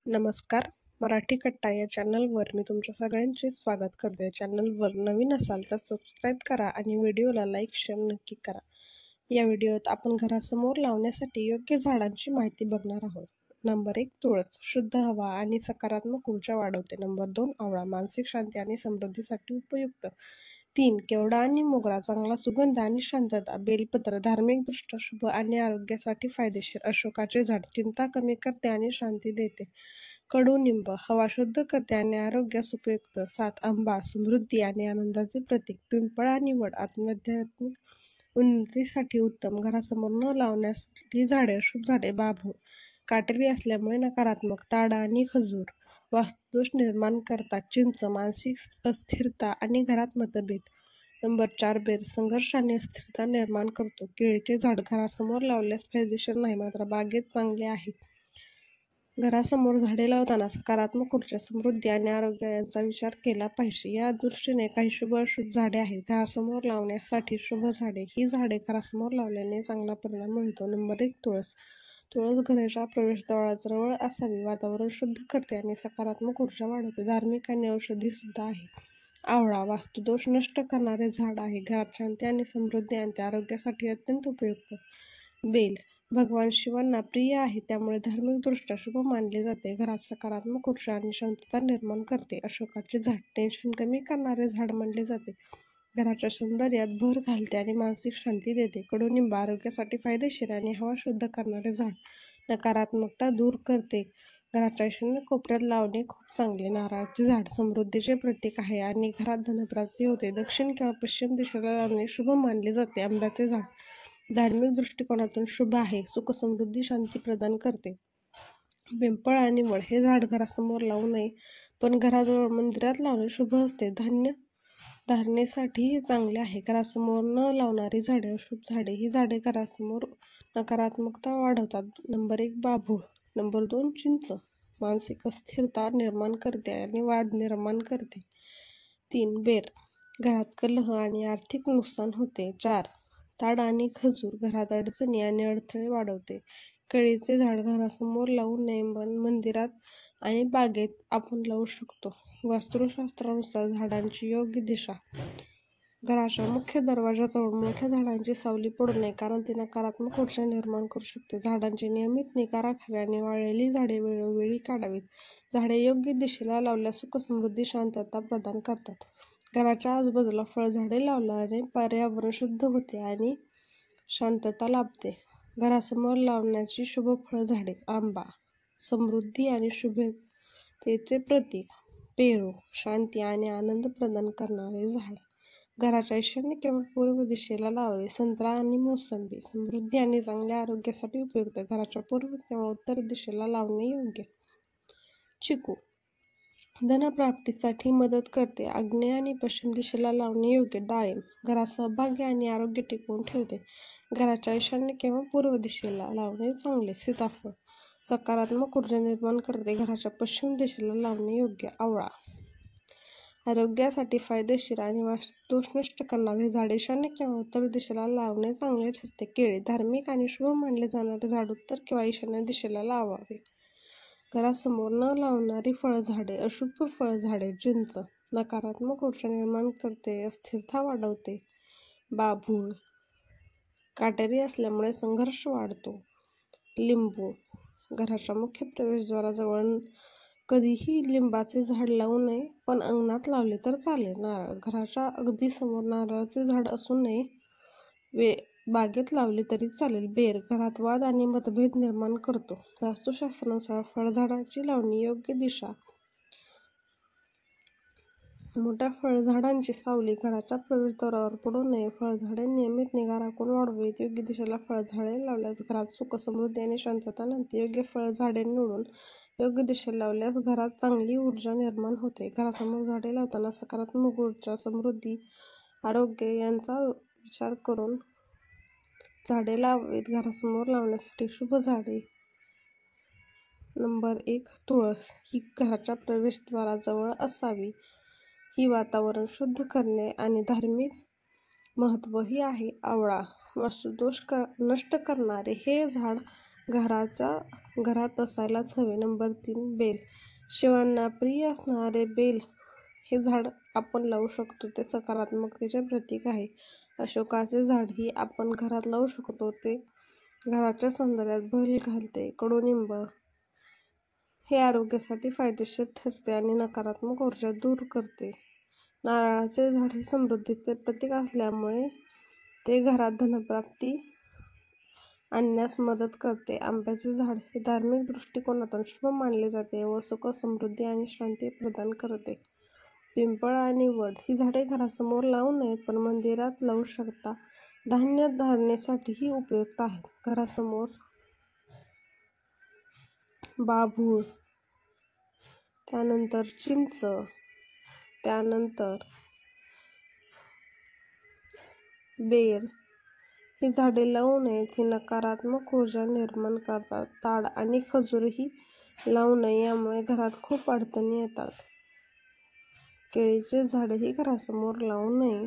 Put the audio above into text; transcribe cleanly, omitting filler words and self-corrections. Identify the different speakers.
Speaker 1: नमस्कार. मराठी कट्टा या चॅनलवर मी तुमच्या सगळ्यांचे स्वागत करते. चॅनलवर नवीन असाल तर सबस्क्राईब करा आणि व्हिडिओला लाईक शेअर नक्की करा. या व्हिडिओत आपण घरासमोर लावण्यासाठी योग्य झाडांची माहिती बघणार आहोत. नंबर 1 तुळस, शुद्ध हवा आणि सकारात्मक ऊर्जा वाढवते. नंबर 2 आवळा, मानसिक शांती आणि समृद्धीसाठी उपयुक्त. 3 केवडा आणि मोगरा, चांगला सुगंध आणि शांतता. बेलपत्र, धार्मिकदृष्ट्या शुभ आणि आरोग्यासाठी फायदेशीर. अशोकाचे झाड, चिंता कमी करते आणि शांती देते. कडुनिंब, हवा शुद्ध करते आणि आरोग्यास उपयुक्त. 7 आंबा, समृद्धी आणि आनंदाचे प्रतीक. पिंपळ आणि वड, आध्यात्मिक उन्नतीसाठी उत्तम. घरासमोर न लावण्यासाठी झाडे, अशुभ झाडे. बाभूळ, काटेरी असल्यामुळे नकारात्मक. ताड आणि खजूर, वास्तुदोष निर्माण करतात. चिंच, मानसिक अस्थिरता आणि घरात मतभेद. नंबर 4 बेर, संघर्ष आणि अस्थिरता निर्माण करतो. केळीचे झाड, घरासमोर लावल्यास फायदेशीर नाही, मात्र बागेत चांगले आहे. घरासमोर झाडे लावताना सकारात्मक ऊर्जा, समृद्धी आणि आरोग्य यांचा विचार केला पाहिजे. या दृष्टीने काही शुभ अशुभ झाडे आहेत. घरासमोर लावण्यासाठी शुभ झाडे. ही झाडे घरासमोर लावल्याने चांगला परिणाम मिळतो. नंबर 1 तुळस. तुळस घराच्या प्रवेशद्वाराजवळ असावी. वातावरण शुद्ध करते आणि सकारात्मक ऊर्जा वाढवते. धार्मिक आणि औषधी सुद्धा आहे. आवळा, वास्तुदोष नष्ट करणारे झाड आहे. घरात शांती आणि समृद्धी आणते. आरोग्यासाठी अत्यंत उपयुक्त. बेल, भगवान शिवांना प्रिय आहे, त्यामुळे धार्मिकदृष्ट्या शुभ मानले जाते. घरात सकारात्मक ऊर्जा आणि शांतता निर्माण करते. अशोकाचे झाड, टेन्शन कमी करणारे झाड मानले जाते. घराच्या सौंदर्यात भर घालते आणि मानसिक शांती देते. कडुनिंब, आरोग्यासाठी फायदेशीर आणि हवा शुद्ध करणारे झाड, नकारात्मकता दूर करते. घराच्या ईशान्य कोपऱ्यात लावणे खूप चांगले. नारळाचे झाड, समृद्धीचे प्रतीक आहे आणि घरात धनप्राप्ती होते. दक्षिण किंवा पश्चिम दिशेला लावणे शुभ मानले जाते. आंब्याचे झाड, धार्मिक दृष्टिकोनातून शुभ आहे, सुख समृद्धी शांती प्रदान करते. पिंपळ आणि वड, हे झाड घरासमोर लावू नये, पण घराजवळ मंदिरात लावणे शुभ असते. धान्य धारणेसाठी चांगले आहे. घरासमोर न लावणारी झाडे, अशुभ झाडे. ही झाडे घरासमोर नकारात्मकता वाढवतात. नंबर 1 बाभूळ. नंबर 2 चिंच, मानसिक अस्थिरता निर्माण करते आणि वाद निर्माण करते. 3 बेर, घरात कलह आणि आर्थिक नुकसान होते. 4 ताड आणि खजूर, घरात अडचणी आणि अडथळे वाढवते. केळीचे झाड घरासमोर लावू नये, पण मंदिरात आणि बागेत आपण लावू शकतो. वास्तुशास्त्रानुसार झाडांची योग्य दिशा. घराच्या मुख्य दरवाजाजवळ मोठ्या झाडांची सावली पडू नये, कारण ती नकारात्मक ऊर्जा निर्माण करू शकते. झाडांची नियमित निगा राखावी आणि वाळलेली झाडे वेळोवेळी काढावीत. झाडे योग्य दिशेला लावल्यास सुख समृद्धी शांतता प्रदान करतात. घराच्या आजूबाजूला फळझाडे लावल्याने पर्यावरण शुद्ध होते आणि शांतता लाभते. घरासमोर लावण्याची शुभ फळझाडे. आंबा, समृद्धी आणि शुभतेचे प्रतीक. पेरू, शांती आणि आनंद प्रदान करणारे झाड, घराच्या ईशान्य किंवा पूर्व दिशेला लावावे. संत्रा आणि मोसंबी, समृद्धी आणि चांगल्या आरोग्यासाठी उपयुक्त, घराच्या पूर्व किंवा उत्तर दिशेला लावणे योग्य. चिकू, धनप्राप्तीसाठी मदत करते, आग्नेय आणि पश्चिम दिशेला लावणे योग्य. डाळिंब, घरात सहभाग्य आणि आरोग्य टिकवून ठेवते, घराच्या ईशान्य किंवा पूर्व दिशेला लावणे चांगले. सीताफळ, सकारात्मक ऊर्जा निर्माण करते, घराच्या पश्चिम दिशेला लावणे योग्य. आवळा, आरोग्यासाठी फायदेशीर आणि वास्तुदोष नष्ट करणारे झाड, ईशान्य किंवा उत्तर दिशेला लावणे चांगले ठरते. केळी, धार्मिक आणि शुभ मानले जाणारे झाड उत्तर किंवा ईशान्य दिशेला लावावे. घरासमोर न लावणारी फळझाडे. अशुभ फळझाडे. चिंच, नकारात्मक ऊर्जा निर्माण करते, अस्थिरता वाढवते. बाभूळ, काटेरी असल्यामुळे संघर्ष वाढतो. लिंबू, घराच्या मुख्य प्रवेशद्वाराजवळ कधीही लिंबाचे झाड लावू नये, पण अंगणात लावले तर चालेल. नारळ, घराच्या अगदी समोर नारळाचे झाड असू नये, बागेत लावले तरी चालेल. बेर, घरात वाद आणि मतभेद निर्माण करतो. वास्तुशास्त्रानुसार फळझाडांची लावणी योग्य दिशा. मोठ्या फळझाडांची सावली घराच्या प्रवेशद्वारावर पडू नये. फळझाडे नियमित निगा राखून वाढवावीत. योग्य दिशेला फळझाडे लावल्यास घरात सुख समृद्धी आणि शांतता नांदते. योग्य फळझाडे निवडून योग्य दिशेला लावल्यास घरात चांगली ऊर्जा निर्माण होते. घरासमोर झाडे लावताना सकारात्मक ऊर्जा, समृद्धी, आरोग्य यांचा विचार करून झाडे लावावीत. घरासमोर लावण्यासाठी शुभ झाडे. नंबर 1 तुळस, ही घराच्या प्रवेशद्वाराजवळ असावी. ही वातावरण शुद्ध करणे आणि धार्मिक महत्त्वही आहे. आवळा, वास्तुदोष नष्ट करणारे हे झाड घरात असायलाच हवे. Number 3, bell. शिवांना प्रिय असणारे बेल हे झाड आपण लावू शकतो. ते सकारात्मकतेचे प्रतीक आहे. अशोकाचे झाडही आपण घरात लावू शकतो. ते घराच्या सौंदर्यात भर घालते. कडुनिंब हे आरोग्यासाठी फायदेशीर ठरते आणि नकारात्मक ऊर्जा दूर करते. नारळाचे झाड हे समृद्धीचे प्रतीक असल्यामुळे ते घरात धनप्राप्ती आणण्यास मदत करते. आंब्याचे झाड हे धार्मिक दृष्टिकोनातून शुभ मानले जाते व सुख, समृद्धी आणि शांती प्रदान करते. पिंपळ आणि वड ही झाडे घरासमोर लावू नयेत, पण मंदिरात लावू शकता. धान्य धारणेसाठीही उपयुक्त आहेत. घरासमोर बाभूळ, त्यानंतर चिंच, त्यानंतर बेर ही झाडे लावू नयेत. ही नकारात्मक ऊर्जा निर्माण करतात. ताड आणि खजूरही लावू नये, यामुळे घरात खूप अडचणी येतात. केळीचे झाडही घरासमोर लावू नये.